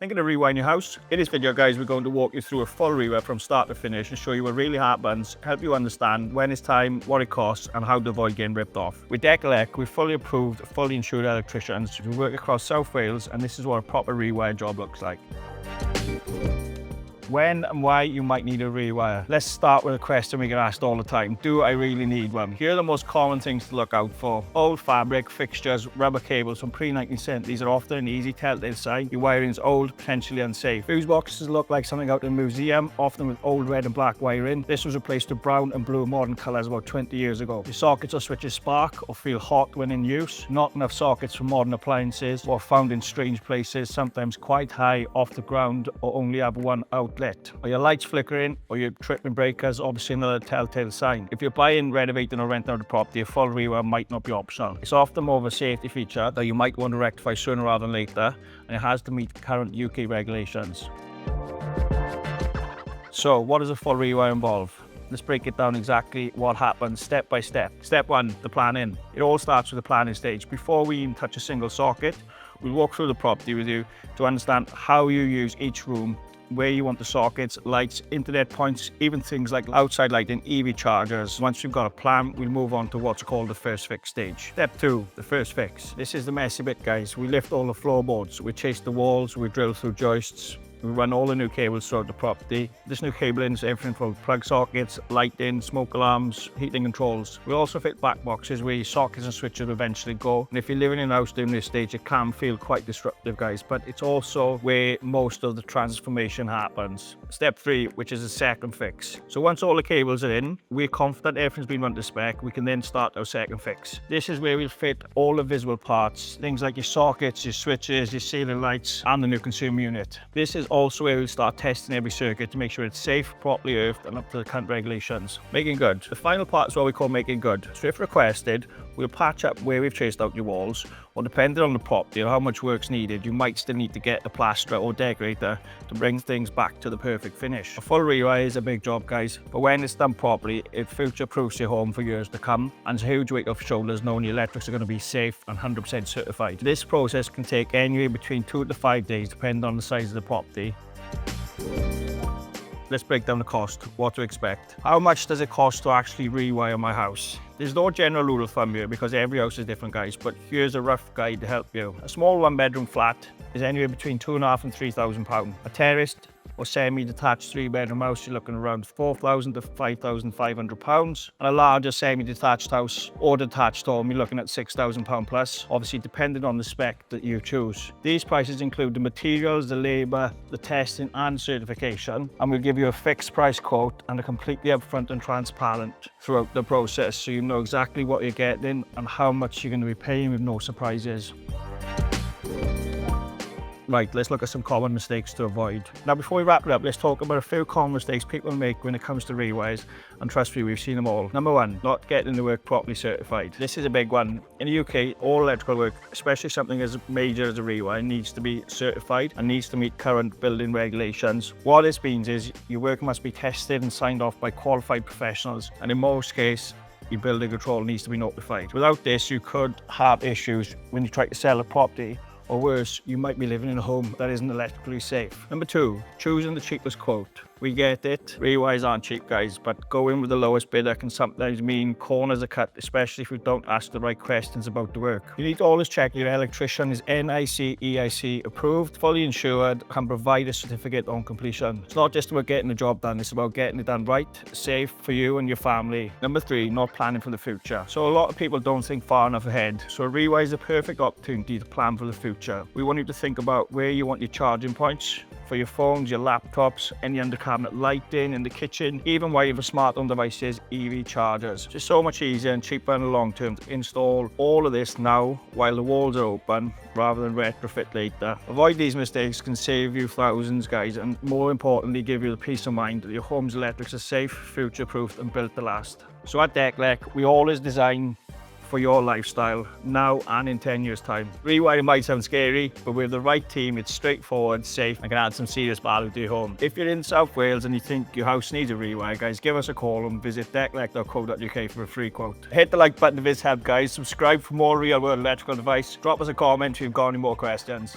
Thinking of rewiring your house? In this video, guys, we're going to walk you through a full rewire from start to finish and show you what really happens, help you understand when it's time, what it costs, and how to avoid getting ripped off. With Dec-Elec, we're fully approved, fully insured electricians who work across South Wales, and this is what a proper rewire job looks like. When and why you might need a rewire. Let's start with a question we get asked all the time. Do I really need one? Here are the most common things to look out for. Old fabric, fixtures, rubber cables from pre-1970s are often an easy telltale sign your wiring is old, potentially unsafe. Fuse boxes look like something out in a museum, often with old red and black wiring. This was replaced with brown and blue modern colours about 20 years ago. Your sockets or switches spark or feel hot when in use. Not enough sockets for modern appliances or found in strange places, sometimes quite high off the ground or only have one outlet. Or your lights flickering or your tripping breakers, obviously another telltale sign. If you're buying, renovating or renting out a property, a full rewire might not be optional. It's often more of a safety feature that you might want to rectify sooner rather than later, and it has to meet current UK regulations. So what does a full rewire involve? Let's break it down exactly what happens step by step. Step one, the planning. It all starts with the planning stage. Before we even touch a single socket, we'll walk through the property with you to understand how you use each room, where you want the sockets, lights, internet points, even things like outside lighting, EV chargers. Once you've got a plan, we'll move on to what's called the first fix stage. Step two, the first fix. This is the messy bit, guys. We lift all the floorboards, we chase the walls, we drill through joists, we run all the new cables throughout the property. This new cabling is everything from plug sockets, lighting, smoke alarms, heating controls. We also fit back boxes where your sockets and switches will eventually go. And if you're living in a house during this stage, it can feel quite disruptive, guys, but it's also where most of the transformation happens. Step three, which is the second fix. So once all the cables are in, we're confident everything's been run to spec, we can then start our second fix. This is where we'll fit all the visible parts, things like your sockets, your switches, your ceiling lights, and the new consumer unit. This is also where we'll start testing every circuit to make sure it's safe, properly earthed, and up to the current regulations. Making good. The final part is what we call making good. So if requested, we'll patch up where we've traced out your walls, or depending on the property or how much work's needed, you might still need to get a plasterer or decorator to bring things back to the perfect finish. A full rewire is a big job, guys, but when it's done properly, it future-proofs your home for years to come, and it's a huge weight off your shoulders knowing your electrics are going to be safe and 100% certified. This process can take anywhere between 2 to 5 days, depending on the size of the property. Let's break down the cost, what to expect. How much does it cost to actually rewire my house? There's no general rule of thumb here because every house is different, guys, but here's a rough guide to help you. A small one-bedroom flat is anywhere between £2,500 and £3,000. A terraced or semi-detached 3-bedroom house, you're looking around £4,000 to £5,500. And a larger semi-detached house or detached home, you're looking at £6,000 plus, obviously depending on the spec that you choose. These prices include the materials, the labour, the testing and certification, and we'll give you a fixed price quote and a completely upfront and transparent throughout the process, so you know exactly what you're getting and how much you're going to be paying with no surprises. Right, let's look at some common mistakes to avoid. Now, before we wrap it up, let's talk about a few common mistakes people make when it comes to rewires, and trust me, we've seen them all. Number one, not getting the work properly certified. This is a big one. In the UK, all electrical work, especially something as major as a rewire, needs to be certified and needs to meet current building regulations. What this means is your work must be tested and signed off by qualified professionals, and in most cases, your building control needs to be notified. Without this, you could have issues when you try to sell a property, or worse, you might be living in a home that isn't electrically safe. Number two, choosing the cheapest quote. We get it, rewires aren't cheap, guys, but going with the lowest bidder can sometimes mean corners are cut, especially if you don't ask the right questions about the work. You need to always check your electrician is NICEIC Approved, fully insured, can provide a certificate on completion. It's not just about getting the job done, it's about getting it done right, safe for you and your family. Number three, not planning for the future. So a lot of people don't think far enough ahead, so a rewire is a perfect opportunity to plan for the future. We want you to think about where you want your charging points for your phones, your laptops, any under cabinet lighting in the kitchen, even while you have smart home devices, EV chargers. It's just so much easier and cheaper in the long term to install all of this now while the walls are open rather than retrofit later. Avoid these mistakes can save you thousands, guys, and more importantly, give you the peace of mind that your home's electrics are safe, future-proofed and built to last. So at Dec-Elec, we always design for your lifestyle now and in 10 years time. Rewiring might sound scary, but with the right team, it's straightforward, safe, and can add some serious value to your home. If you're in South Wales and you think your house needs a rewire, guys, give us a call and visit decelec.co.uk for a free quote. Hit the like button if this helped, guys. Subscribe for more real world electrical advice. Drop us a comment if you've got any more questions.